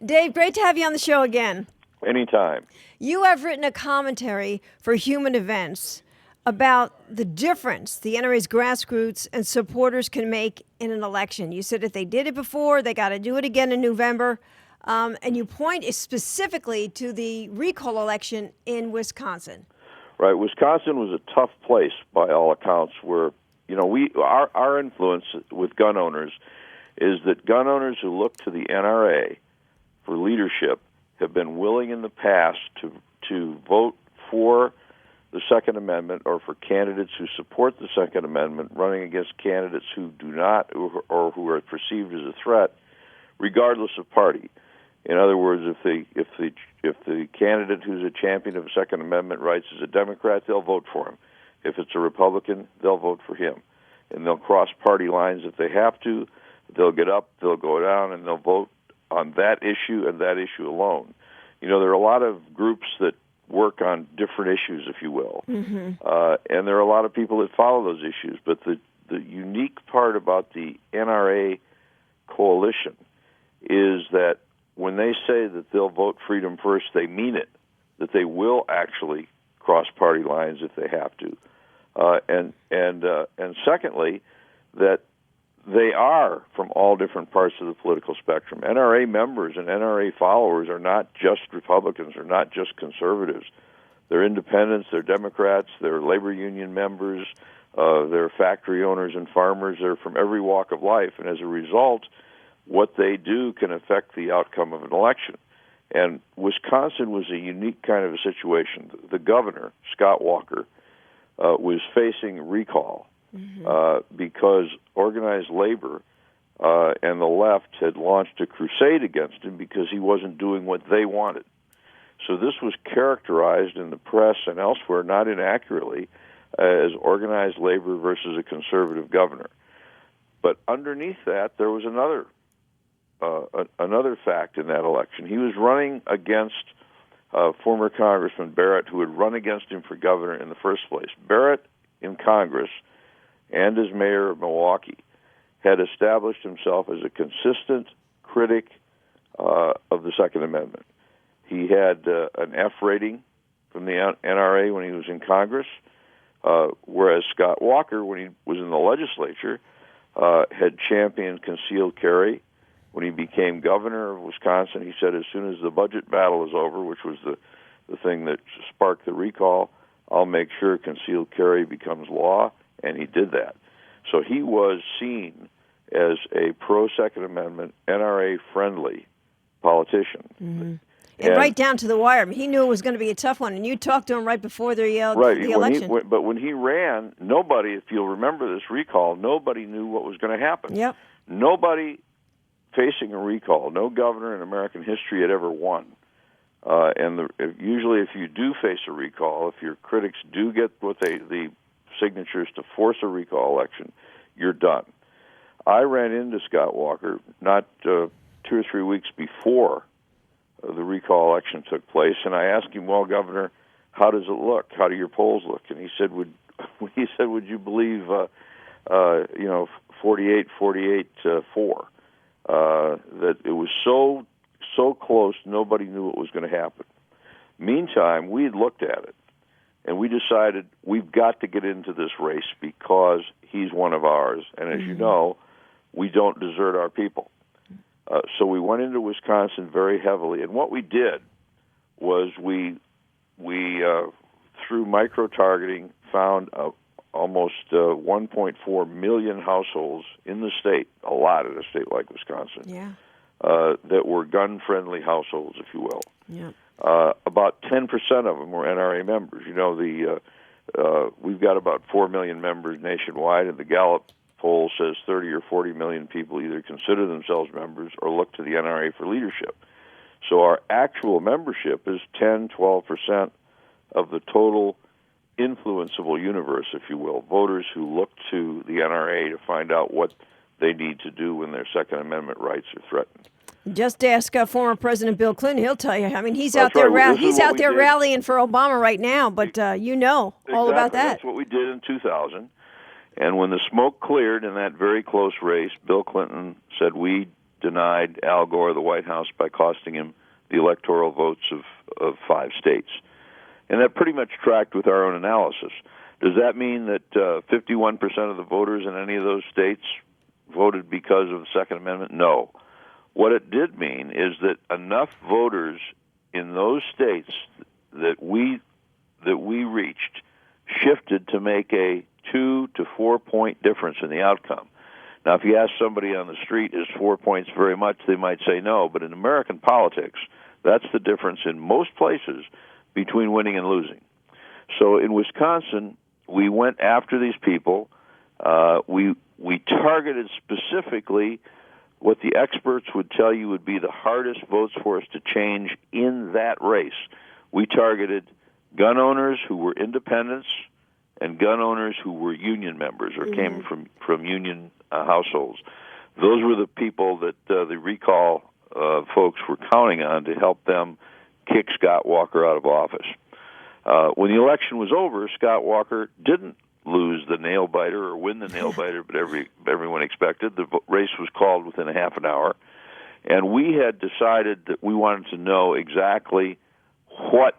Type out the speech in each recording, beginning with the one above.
Dave, great to have you on the show again. Anytime. You have written a commentary for Human Events about the difference the NRA's grassroots and supporters can make in an election. You said if they did it before, they got to do it again in November. And you point specifically to the recall election in Wisconsin. Right. Wisconsin was a tough place by all accounts where, our influence with gun owners is that gun owners who look to the NRA for leadership have been willing in the past to vote for the Second Amendment or for candidates who support the Second Amendment running against candidates who do not or who are perceived as a threat, regardless of party. In other words, if the candidate who's a champion of Second Amendment rights is a Democrat, they'll vote for him. If it's a Republican, they'll vote for him. And they'll cross party lines if they have to. They'll get up, they'll go down, and they'll vote on that issue and that issue alone. There are a lot of groups that work on different issues, if you will. Mm-hmm. And there are a lot of people that follow those issues. But the unique part about the NRA coalition is that when they say that they'll vote freedom first, they mean it, that they will actually cross party lines if they have to. And secondly, that they are from all different parts of the political spectrum. NRA members and NRA followers are not just Republicans, or not just conservatives. They're independents, they're Democrats, they're labor union members, they're factory owners and farmers. They're from every walk of life, and as a result, what they do can affect the outcome of an election. And Wisconsin was a unique kind of a situation. The governor, Scott Walker, was facing recall. Mm-hmm. Because organized labor and the left had launched a crusade against him because he wasn't doing what they wanted. So this was characterized in the press and elsewhere, not inaccurately, as organized labor versus a conservative governor. But underneath that, there was another fact in that election. He was running against former Congressman Barrett, who had run against him for governor in the first place. Barrett in Congress and as mayor of Milwaukee had established himself as a consistent critic of the Second Amendment. He had an F rating from the NRA when he was in Congress, whereas Scott Walker, when he was in the legislature, had championed concealed carry. When he became governor of Wisconsin, he said, as soon as the budget battle is over, which was the thing that sparked the recall, I'll make sure concealed carry becomes law, and he did that. So he was seen as a pro-Second Amendment, NRA-friendly politician. Mm-hmm. And right down to the wire. He knew it was going to be a tough one, and you talked to him right before the election. But when he ran, nobody, if you'll remember this recall, nobody knew what was going to happen. Yep. Nobody facing a recall, no governor in American history had ever won. Usually if you do face a recall, if your critics do get the signatures to force a recall election, you're done. I ran into Scott Walker not 2 or 3 weeks before the recall election took place, and I asked him, "Well, Governor, how does it look? How do your polls look?" And he said, "Would you believe 48-4 that it was so close, nobody knew what was going to happen." Meantime, we had looked at it, and we decided we've got to get into this race because he's one of ours, and as you know, we don't desert our people. So we went into Wisconsin very heavily, and what we did was we through micro-targeting, found almost 1.4 million households in the state, a lot in a state like Wisconsin, that were gun-friendly households, if you will. Yeah. About 10% of them were NRA members. We've got about 4 million members nationwide, and the Gallup poll says 30 or 40 million people either consider themselves members or look to the NRA for leadership. So our actual membership is 10-12% of the total influenceable universe, if you will, voters who look to the NRA to find out what they need to do when their Second Amendment rights are threatened. Just ask former President Bill Clinton; he'll tell you. I mean, he's out there rallying for Obama right now. But all about that. That's what we did in 2000. And when the smoke cleared in that very close race, Bill Clinton said, "We denied Al Gore the White House by costing him the electoral votes of 5 states. And that pretty much tracked with our own analysis. Does that mean that 51% of the voters in any of those states voted because of the Second Amendment? No. What it did mean is that enough voters in those states that we reached shifted to make a 2 to 4 point difference in the outcome. Now, if you ask somebody on the street, is 4 points very much, they might say no. But in American politics, that's the difference in most places between winning and losing. So in Wisconsin, we went after these people. We targeted specifically what the experts would tell you would be the hardest votes for us to change in that race. We targeted gun owners who were independents and gun owners who were union members or came from union households. Those were the people that the recall folks were counting on to help them kick Scott Walker out of office. When the election was over, Scott Walker didn't lose the nail biter or win the nail biter, but everyone expected. The race was called within a half an hour, and we had decided that we wanted to know exactly what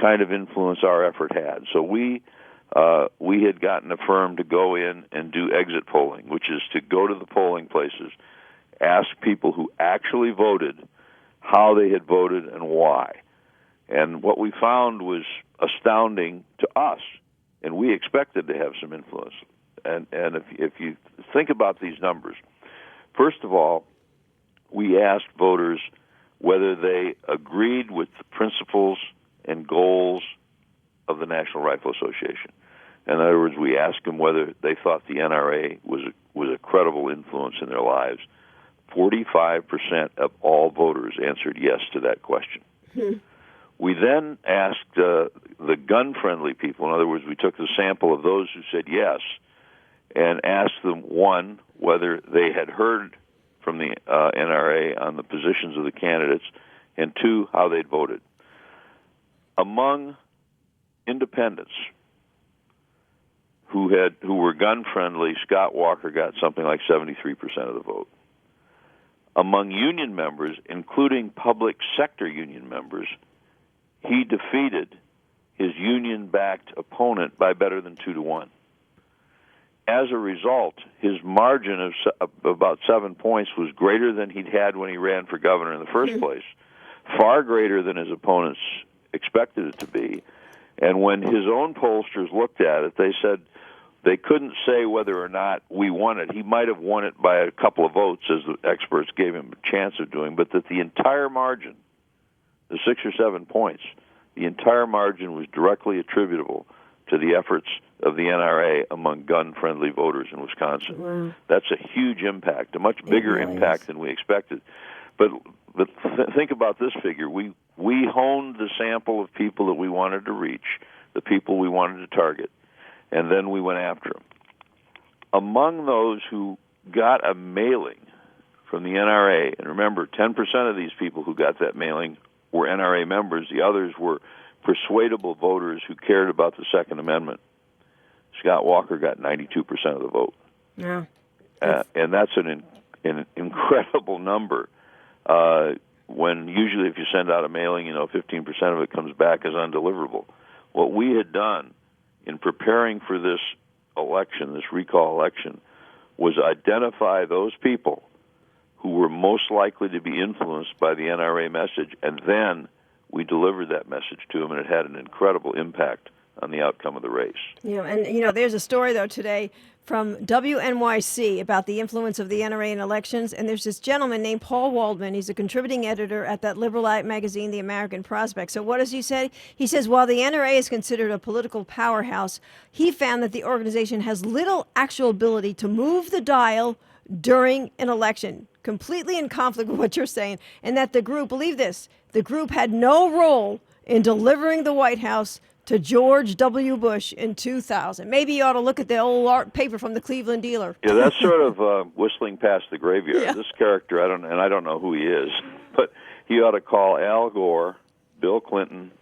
kind of influence our effort had. So we had gotten a firm to go in and do exit polling, which is to go to the polling places, ask people who actually voted how they had voted and why. And what we found was astounding to us, and we expected to have some influence. And if you think about these numbers, first of all, we asked voters whether they agreed with the principles and goals of the National Rifle Association. In other words, we asked them whether they thought the NRA was a credible influence in their lives. 45% of all voters answered yes to that question. We then asked the gun-friendly people, in other words, we took the sample of those who said yes, and asked them, one, whether they had heard from the NRA on the positions of the candidates, and two, how they'd voted. Among independents who were gun-friendly, Scott Walker got something like 73% of the vote. Among union members, including public sector union members, he defeated his union-backed opponent by better than 2 to 1. As a result, his margin of about 7 points was greater than he'd had when he ran for governor in the first place, far greater than his opponents expected it to be. And when his own pollsters looked at it, they said they couldn't say whether or not we won it. He might have won it by a couple of votes, as the experts gave him a chance of doing, but that the entire margin, the 6 or 7 points, the entire margin was directly attributable to the efforts of the NRA among gun-friendly voters in Wisconsin. Wow. That's a huge impact, a much bigger impact than we expected. But think about this figure. We honed the sample of people that we wanted to reach, the people we wanted to target, and then we went after them. Among those who got a mailing from the NRA, and remember, 10% of these people who got that mailing were NRA members. The others were persuadable voters who cared about the Second Amendment. Scott Walker got 92% of the vote. Yeah. And that's an incredible number. When usually if you send out a mailing, 15% of it comes back as undeliverable. What we had done in preparing for this election, this recall election, was identify those people who were most likely to be influenced by the NRA message, and then we delivered that message to them, and it had an incredible impact on the outcome of the race. There's a story, though, today from WNYC about the influence of the NRA in elections, and there's this gentleman named Paul Waldman. He's a contributing editor at that liberal magazine, The American Prospect. So what does he say? He says, while the NRA is considered a political powerhouse, he found that the organization has little actual ability to move the dial during an election, completely in conflict with what you're saying, and that the group, believe this, the group had no role in delivering the White House to George W. Bush in 2000. Maybe you ought to look at the old art paper from the Cleveland Dealer. Yeah, that's sort of whistling past the graveyard. Yeah. This character, I don't know who he is, but he ought to call Al Gore, Bill Clinton,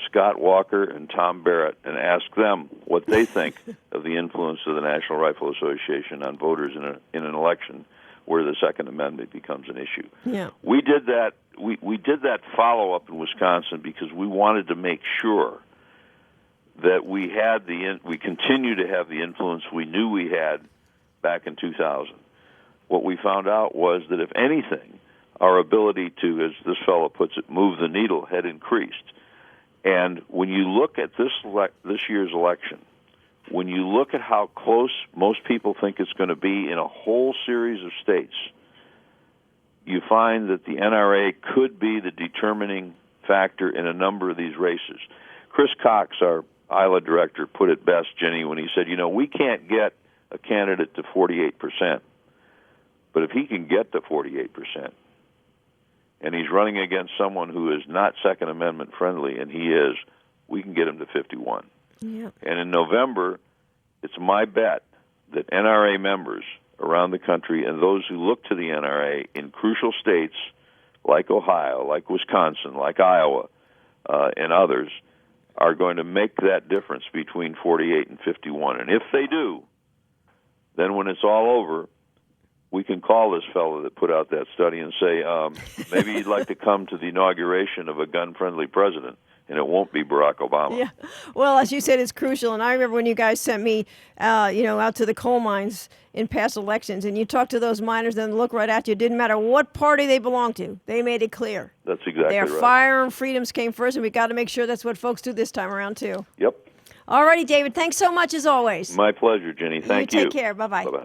Scott Walker, and Tom Barrett and ask them what they think of the influence of the National Rifle Association on voters in an election where the Second Amendment becomes an issue. Yeah. We did that. We did that follow-up in Wisconsin because we wanted to make sure that we continue to have the influence we knew we had back in 2000. What we found out was that if anything, our ability to, as this fellow puts it, move the needle had increased. And when you look at this year's election, when you look at how close most people think it's going to be in a whole series of states, you find that the NRA could be the determining factor in a number of these races. Chris Cox, our Iowa director, put it best, Jenny, when he said, we can't get a candidate to 48%, but if he can get to 48%, and he's running against someone who is not Second Amendment friendly, and he is, we can get him to 51. Yeah. And in November, it's my bet that NRA members around the country and those who look to the NRA in crucial states like Ohio, like Wisconsin, like Iowa, and others are going to make that difference between 48 and 51. And if they do, then when it's all over, we can call this fellow that put out that study and say, maybe you'd like to come to the inauguration of a gun-friendly president, and it won't be Barack Obama. Yeah. Well, as you said, it's crucial. And I remember when you guys sent me, out to the coal mines in past elections, and you talked to those miners and look right at you. It didn't matter what party they belonged to. They made it clear. That's exactly Their right. firearm freedoms came first, and we got to make sure that's what folks do this time around, too. Yep. All righty, David. Thanks so much, as always. My pleasure, Jenny. Thank you. You take care. Bye-bye. Bye-bye.